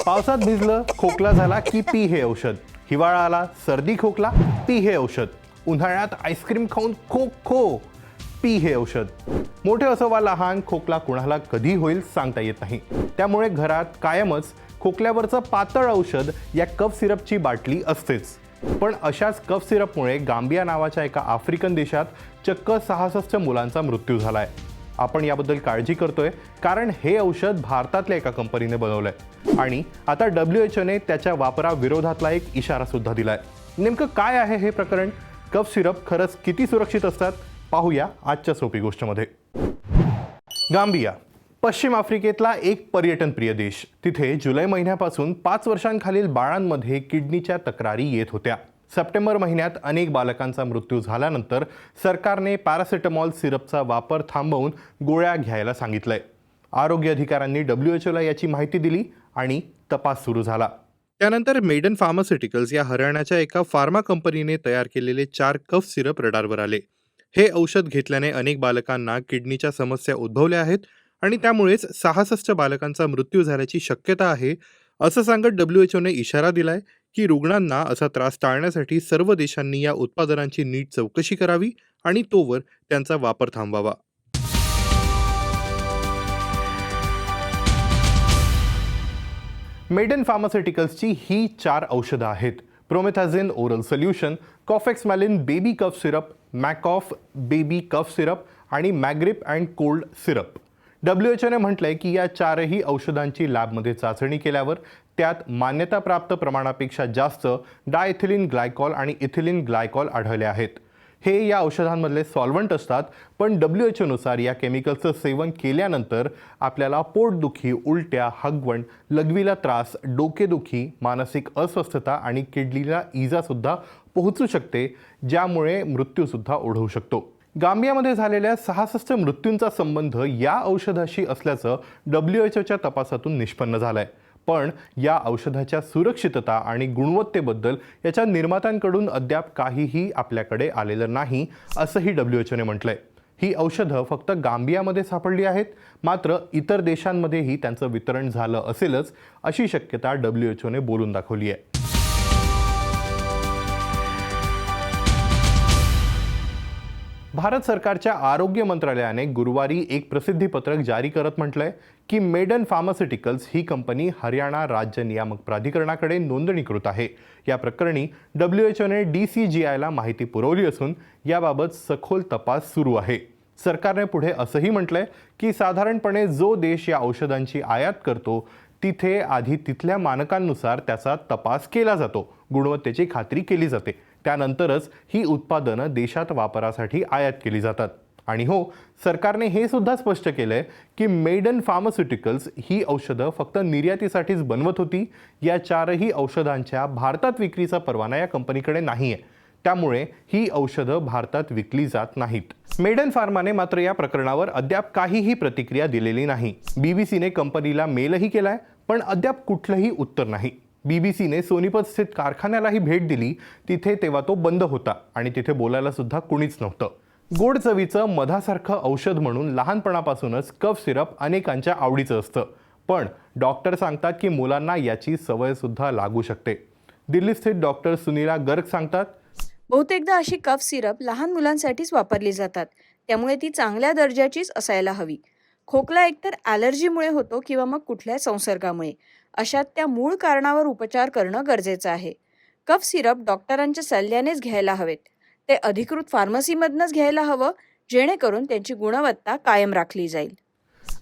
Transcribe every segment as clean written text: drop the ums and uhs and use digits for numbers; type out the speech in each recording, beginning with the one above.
पावसात भिजलं, खोकला झाला की पी हे औषध. हिवाळा आला, सर्दी खोकला, पी हे औषध. उन्हाळ्यात आईस्क्रीम खाऊन खो खो, पी हे औषध. मोठे असो वा लहान, खोकला कुणाला कधी होईल सांगता येत नाही. त्यामुळे घरात कायमच खोकल्यावरचं पातळ औषध या कफ सिरपची बाटली असतेच. पण अशाच कफ सिरपमुळे गांबिया नावाच्या एका आफ्रिकन देशात चक्क 66 मुलांचा मृत्यू झालाय. आपण याबद्दल काळजी करतोय कारण हे औषध भारतातल्या एका कंपनीने बनवलंय आणि आता WHOने त्याच्या वापराविरोधातला एक इशारा सुद्धा दिलाय. नेमकं काय आहे हे प्रकरण? कफ सिरप खरंच किती सुरक्षित असतात पाहूया आजच्या सोपी गोष्टमध्ये. गांबिया पश्चिम आफ्रिकेतला एक पर्यटनप्रिय देश. तिथे जुलै महिन्यापासून 5 वर्षांखालील बाळांमध्ये किडनीच्या तक्रारी येत होत्या. सप्टेंबर महिन्यात अनेक बालकांचा मृत्यू झाल्यानंतर सरकारने पॅरासिटामॉल सिरपचा वापर थांबवून गोळ्या घ्यायला सांगितलंय. आरोग्य अधिकाऱ्यांनी WHOला याची माहिती दिली आणि तपास सुरू झाला. त्यानंतर मेडन फार्मास्युटिकल्स या हरियाणाच्या एका फार्मा कंपनीने तयार केलेले 4 कफ सिरप रडारवर आले. हे औषध घेतल्याने अनेक बालकांना किडनीच्या समस्या उद्भवल्या आहेत आणि त्यामुळेच 66 बालकांचा मृत्यू झाल्याची शक्यता आहे, असं सांगत WHOने इशारा दिलाय की रुग्णांना असा त्रास टाळण्यासाठी सर्व देशांनी या उत्पादनांची नीट चौकशी करावी आणि तोवर त्यांचा वापर थांबवावा. मेडन फार्मास्युटिकल्सची ही 4 औषधं आहेत. Promethazine oral solution, Kofexmalin baby cough syrup, Makoff baby cough syrup आणि मॅग्रिप अँड कोल्ड सिरप. WHOने म्हटलंय की या 4ही औषधांची लॅबमध्ये चाचणी केल्यावर त्यात मान्यताप्राप्त प्रमाणापेक्षा जास्त डायइथिलीन ग्लायकॉल आणि इथिलीन ग्लायकॉल आढळले आहेत. हे या औषधांमधले सॉल्व्हंट असतात, पण WHOनुसार या केमिकलचं सेवन केल्यानंतर आपल्याला पोटदुखी, उलट्या, हगवण, लघवीला त्रास, डोकेदुखी, मानसिक अस्वस्थता आणि किडनीला इजासुद्धा पोहोचू शकते, ज्यामुळे मृत्यूसुद्धा ओढवू शकतो. गांबियामध्ये झालेल्या 66 मृत्यूंचा संबंध या औषधाशी असल्याचं WHOच्या तपासातून निष्पन्न झालंय. पण या औषधाच्या सुरक्षितता आणि गुणवत्तेबद्दल याच्या निर्मात्यांकडून अद्याप काहीही आपल्याकडे आलेलं नाही, असंही WHOने म्हटलंय. ही औषधं फक्त गांबियामध्ये सापडली आहेत, मात्र इतर देशांमध्येही त्यांचं वितरण झालं असेलच अशी शक्यता WHOने बोलून दाखवली आहे. भारत सरकारच्या आरोग्य मंत्रालयाने गुरुवारी एक प्रसिद्धीपत्रक जारी करत म्हटलंय की मेडन फार्मास्युटिकल्स ही कंपनी हरियाणा राज्य नियामक प्राधिकरणाकडे नोंदणीकृत आहे. या प्रकरणी WHOने DCGIला माहिती पुरवली असून याबाबत सखोल तपास सुरू आहे. सरकारने पुढे असंही म्हटलंय की साधारणपणे जो देश या औषधांची आयात करतो तिथे आधी तिथल्या मानकांनुसार त्याचा तपास केला जातो, गुणवत्तेची खात्री केली जाते, त्यानंतरच ही उत्पादनं देशात वापरासाठी आयात केली जातात. आणि हो, सरकारने हे सुद्धा स्पष्ट केलंय की मेडन फार्मास्युटिकल्स ही औषधं फक्त निर्यातीसाठीच बनवत होती. या 4ही औषधांच्या भारतात विक्रीचा परवाना या कंपनीकडे नाहीये, त्यामुळे ही औषधं भारतात विकली जात नाहीत. मेडन फार्माने मात्र या प्रकरणावर अद्याप काहीही प्रतिक्रिया दिलेली नाही. BBCने कंपनीला मेलही केलाय, पण अद्याप कुठलंही उत्तर नाही. BBCने सोनीपत स्थित कारखान्यालाही भेट दिली, तिथे तेव्हा तो बंद होता आणि तिथे बोलायला सुद्धा कुणीच नव्हतं. गोड चवीचं मधासारखं औषध म्हणून लहानपणापासूनच कफ सिरप अनेकांच्या आवडीचं असतं, पण डॉक्टर सांगतात की मुलांना याची सवय सुद्धा लागू शकते. दिल्ली स्थित डॉक्टर सुनीला गर्ग सांगतात, बहुतेकदा अशी कफ सिरप लहान मुलांसाठीच वापरली जातात, त्यामुळे ती चांगल्या दर्जाचीच असायला हवी. खोकला एकतर ॲलर्जीमुळे होतो किंवा मग कुठल्या संसर्गामुळे. अशात त्या मूळ कारणावर उपचार करणं गरजेचं आहे. कफ सिरप डॉक्टरांच्या सल्ल्यानेच घ्यायला हवेत. ते अधिकृत फार्मसीमधनंच घ्यायला हवं, जेणेकरून त्यांची गुणवत्ता कायम राखली जाईल.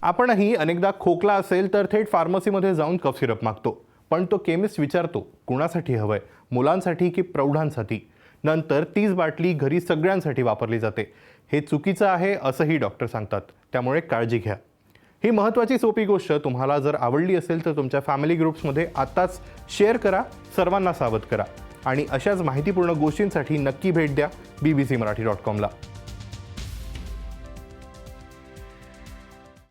आपणही अनेकदा खोकला असेल तर थेट फार्मसीमध्ये जाऊन कफ सिरप मागतो, पण तो केमिस्ट विचारतो कुणासाठी हवंय, मुलांसाठी की प्रौढांसाठी. नंतर तीच बाटली घरी सगळ्यांसाठी वापरली जाते. हे चुकीचं आहे असंही डॉक्टर सांगतात, त्यामुळे काळजी घ्या. ही महत्त्वाची सोपी गोष्ट तुम्हाला जर आवडली असेल तर तुमच्या फॅमिली ग्रुप्समध्ये आत्ताच शेअर करा, सर्वांना सावध करा आणि अशाच माहितीपूर्ण गोष्टींसाठी नक्की भेट द्या bbcmarathi.com ला.